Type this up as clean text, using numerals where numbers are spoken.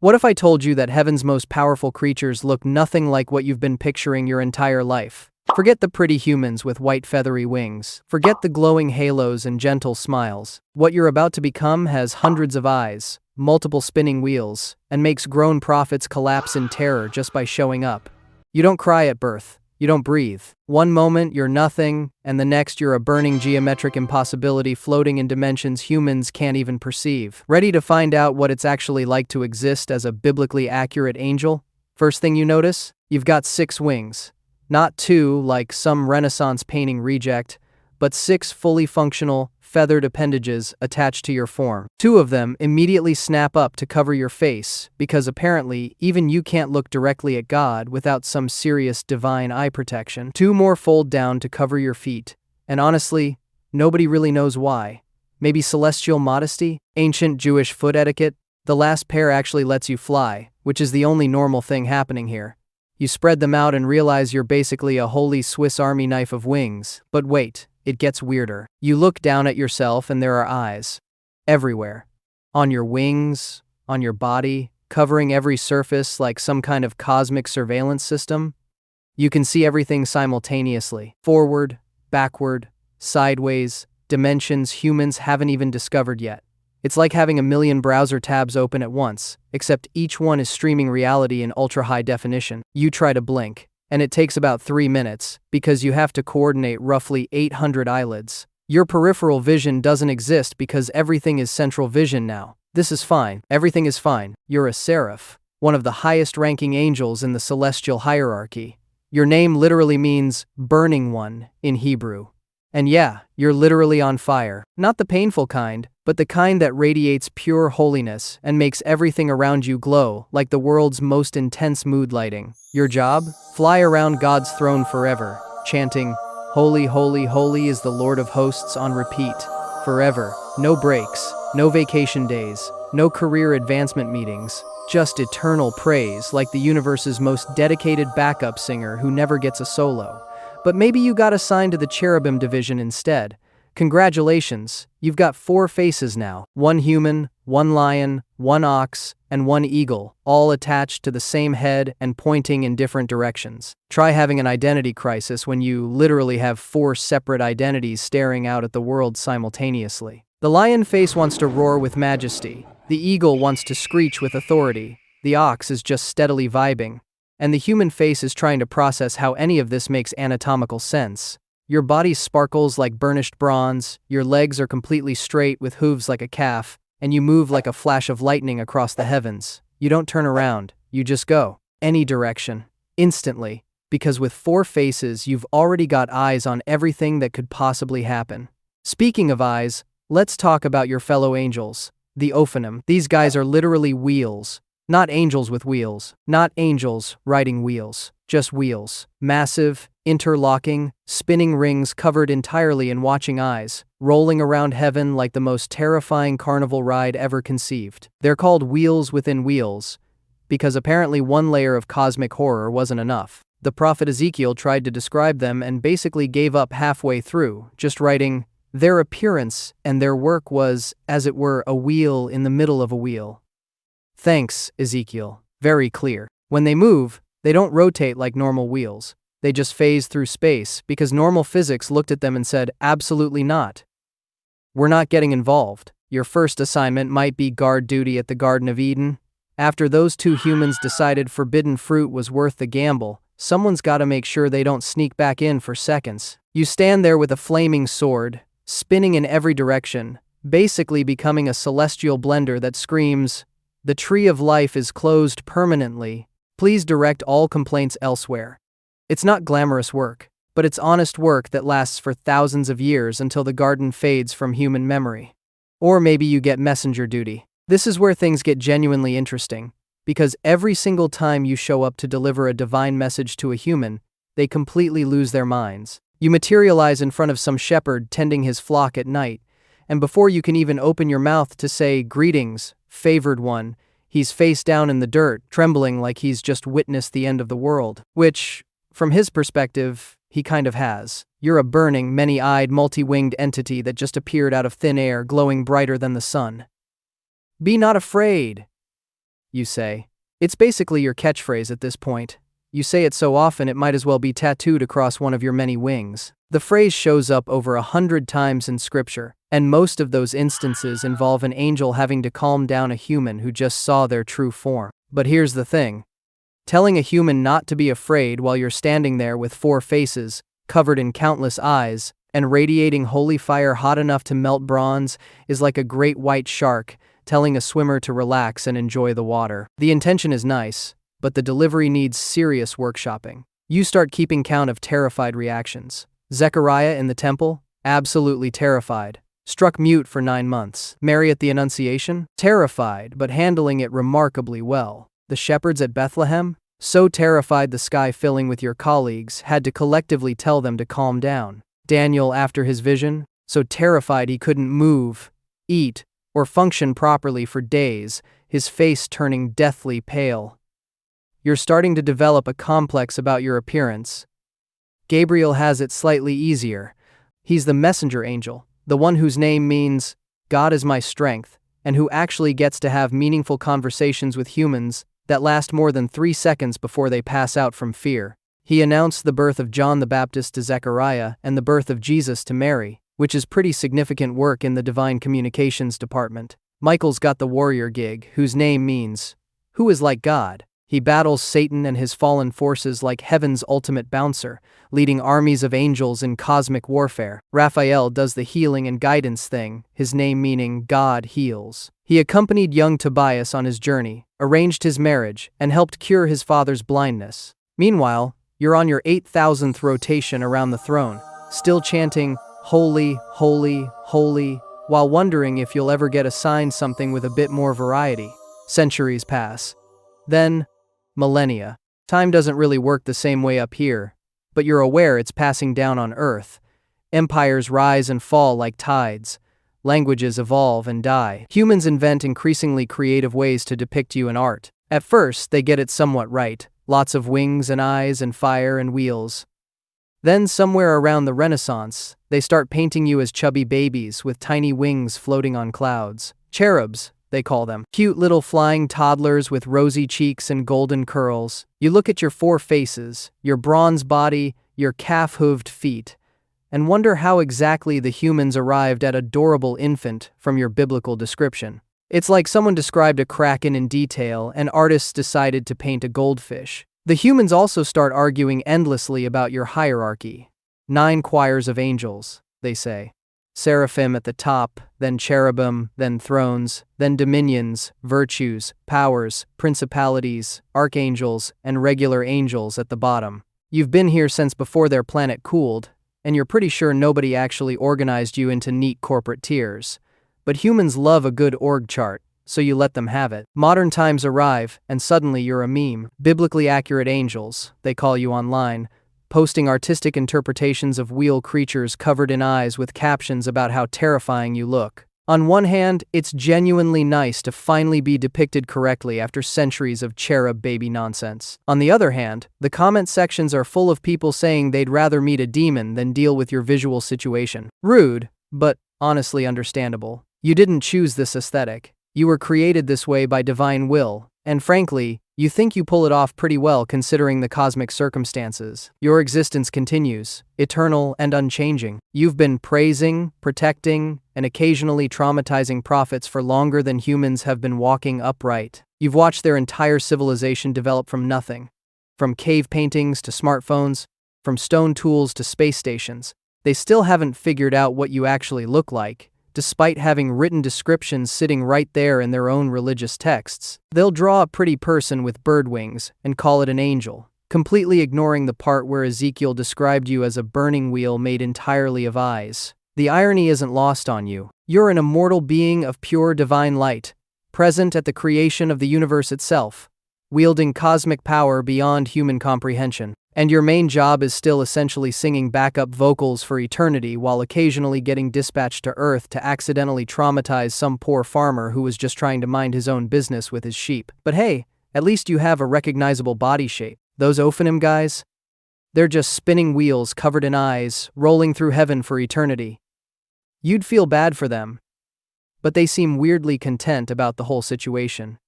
What if I told you that heaven's most powerful creatures look nothing like what you've been picturing your entire life? Forget the pretty humans with white feathery wings. Forget the glowing halos and gentle smiles. What you're about to become has hundreds of eyes, multiple spinning wheels, and makes grown prophets collapse in terror just by showing up. You don't cry at birth. You don't breathe. One moment you're nothing, and the next you're a burning geometric impossibility floating in dimensions humans can't even perceive. Ready to find out what it's actually like to exist as a biblically accurate angel? First thing you notice? You've got 6 wings. Not 2 like some Renaissance painting reject, but 6 fully functional, feathered appendages attached to your form. 2 of them immediately snap up to cover your face, because apparently even you can't look directly at God without some serious divine eye protection. 2 more fold down to cover your feet, and honestly, nobody really knows why. Maybe celestial modesty? Ancient Jewish foot etiquette? The last pair actually lets you fly, which is the only normal thing happening here. You spread them out and realize you're basically a holy Swiss Army knife of wings. But wait, it gets weirder. You look down at yourself and there are eyes. Everywhere. On your wings, on your body, covering every surface like some kind of cosmic surveillance system. You can see everything simultaneously. Forward, backward, sideways, dimensions humans haven't even discovered yet. It's like having a million browser tabs open at once, except each one is streaming reality in ultra-high definition. You try to blink, and it takes about 3 minutes, because you have to coordinate roughly 800 eyelids. Your peripheral vision doesn't exist because everything is central vision now. This is fine. Everything is fine. You're a serif, one of the highest-ranking angels in the celestial hierarchy. Your name literally means burning one in Hebrew. And yeah, you're literally on fire. Not the painful kind, but the kind that radiates pure holiness and makes everything around you glow like the world's most intense mood lighting. Your job? Fly around God's throne forever, chanting, "Holy, holy, holy is the Lord of hosts" on repeat. Forever. No breaks, no vacation days, no career advancement meetings. Just eternal praise like the universe's most dedicated backup singer who never gets a solo. But maybe you got assigned to the cherubim division instead. Congratulations, you've got 4 faces now. 1 human, 1 lion, 1 ox, and 1 eagle, all attached to the same head and pointing in different directions. Try having an identity crisis when you literally have 4 separate identities staring out at the world simultaneously. The lion face wants to roar with majesty. The eagle wants to screech with authority. The ox is just steadily vibing. And the human face is trying to process how any of this makes anatomical sense. Your body sparkles like burnished bronze, your legs are completely straight with hooves like a calf, and you move like a flash of lightning across the heavens. You don't turn around, you just go. Any direction. Instantly. Because with 4 faces, you've already got eyes on everything that could possibly happen. Speaking of eyes, let's talk about your fellow angels, the ofanim. These guys are literally wheels. Not angels with wheels. Not angels riding wheels. Just wheels. Massive, interlocking, spinning rings covered entirely in watching eyes, rolling around heaven like the most terrifying carnival ride ever conceived. They're called wheels within wheels, because apparently 1 layer of cosmic horror wasn't enough. The prophet Ezekiel tried to describe them and basically gave up halfway through, just writing, "Their appearance and their work was, as it were, a wheel in the middle of a wheel." Thanks, Ezekiel. Very clear. When they move, they don't rotate like normal wheels. They just phase through space because normal physics looked at them and said, absolutely not. We're not getting involved. Your first assignment might be guard duty at the Garden of Eden. After those 2 humans decided forbidden fruit was worth the gamble, someone's got to make sure they don't sneak back in for seconds. You stand there with a flaming sword, spinning in every direction, basically becoming a celestial blender that screams, "The tree of life is closed permanently. Please direct all complaints elsewhere." It's not glamorous work, but it's honest work that lasts for thousands of years until the garden fades from human memory. Or maybe you get messenger duty. This is where things get genuinely interesting, because every single time you show up to deliver a divine message to a human, they completely lose their minds. You materialize in front of some shepherd tending his flock at night, and before you can even open your mouth to say, "Greetings, favored one," he's face down in the dirt, trembling like he's just witnessed the end of the world. Which, from his perspective, he kind of has. You're a burning, many-eyed, multi-winged entity that just appeared out of thin air, glowing brighter than the sun. Be not afraid. you say. It's basically your catchphrase at this point. You say it so often it might as well be tattooed across one of your many wings. The phrase shows up over 100 times in scripture, and most of those instances involve an angel having to calm down a human who just saw their true form. But here's the thing. Telling a human not to be afraid while you're standing there with 4 faces, covered in countless eyes, and radiating holy fire hot enough to melt bronze is like a great white shark telling a swimmer to relax and enjoy the water. The intention is nice, but the delivery needs serious workshopping. You start keeping count of terrified reactions. Zechariah in the temple? Absolutely terrified. Struck mute for 9 months. Mary at the Annunciation? Terrified, but handling it remarkably well. The shepherds at Bethlehem? So terrified the sky filling with your colleagues had to collectively tell them to calm down. Daniel after his vision? So terrified he couldn't move, eat, or function properly for days, his face turning deathly pale. You're starting to develop a complex about your appearance. Gabriel has it slightly easier. He's the messenger angel, the one whose name means, God is my strength, and who actually gets to have meaningful conversations with humans that last more than 3 seconds before they pass out from fear. He announced the birth of John the Baptist to Zechariah and the birth of Jesus to Mary, which is pretty significant work in the divine communications department. Michael's got the warrior gig, whose name means, who is like God. He battles Satan and his fallen forces like heaven's ultimate bouncer, leading armies of angels in cosmic warfare. Raphael does the healing and guidance thing, his name meaning God heals. He accompanied young Tobias on his journey, arranged his marriage, and helped cure his father's blindness. Meanwhile, you're on your 8,000th rotation around the throne, still chanting, holy, holy, holy, while wondering if you'll ever get assigned something with a bit more variety. Centuries pass. Then, millennia. Time doesn't really work the same way up here, but you're aware it's passing down on Earth. Empires rise and fall like tides. Languages evolve and die. Humans invent increasingly creative ways to depict you in art. At first, they get it somewhat right. Lots of wings and eyes and fire and wheels. Then, somewhere around the Renaissance, they start painting you as chubby babies with tiny wings floating on clouds. Cherubs, they call them. Cute little flying toddlers with rosy cheeks and golden curls. You look at your 4 faces, your bronze body, your calf-hooved feet, and wonder how exactly the humans arrived at adorable infant from your biblical description. It's like someone described a kraken in detail and artists decided to paint a goldfish. The humans also start arguing endlessly about your hierarchy. 9 choirs of angels, they say. Serifim at the top, then cherubim, then thrones, then dominions, virtues, powers, principalities, archangels, and regular angels at the bottom. You've been here since before their planet cooled, and you're pretty sure nobody actually organized you into neat corporate tiers. But humans love a good org chart, so you let them have it. Modern times arrive, and suddenly you're a meme. Biblically accurate angels, they call you online, posting artistic interpretations of wheel creatures covered in eyes with captions about how terrifying you look. On one hand, it's genuinely nice to finally be depicted correctly after centuries of cherub baby nonsense. On the other hand, the comment sections are full of people saying they'd rather meet a demon than deal with your visual situation. Rude, but honestly understandable. You didn't choose this aesthetic. You were created this way by divine will, and frankly, you think you pull it off pretty well considering the cosmic circumstances. Your existence continues, eternal and unchanging. You've been praising, protecting, and occasionally traumatizing prophets for longer than humans have been walking upright. You've watched their entire civilization develop from nothing. From cave paintings to smartphones, from stone tools to space stations. They still haven't figured out what you actually look like, despite having written descriptions sitting right there in their own religious texts. They'll draw a pretty person with bird wings and call it an angel, completely ignoring the part where Ezekiel described you as a burning wheel made entirely of eyes. The irony isn't lost on you. You're an immortal being of pure divine light, present at the creation of the universe itself, wielding cosmic power beyond human comprehension. And your main job is still essentially singing backup vocals for eternity while occasionally getting dispatched to Earth to accidentally traumatize some poor farmer who was just trying to mind his own business with his sheep. But hey, at least you have a recognizable body shape. Those ofanim guys? They're just spinning wheels covered in eyes, rolling through heaven for eternity. You'd feel bad for them. But they seem weirdly content about the whole situation.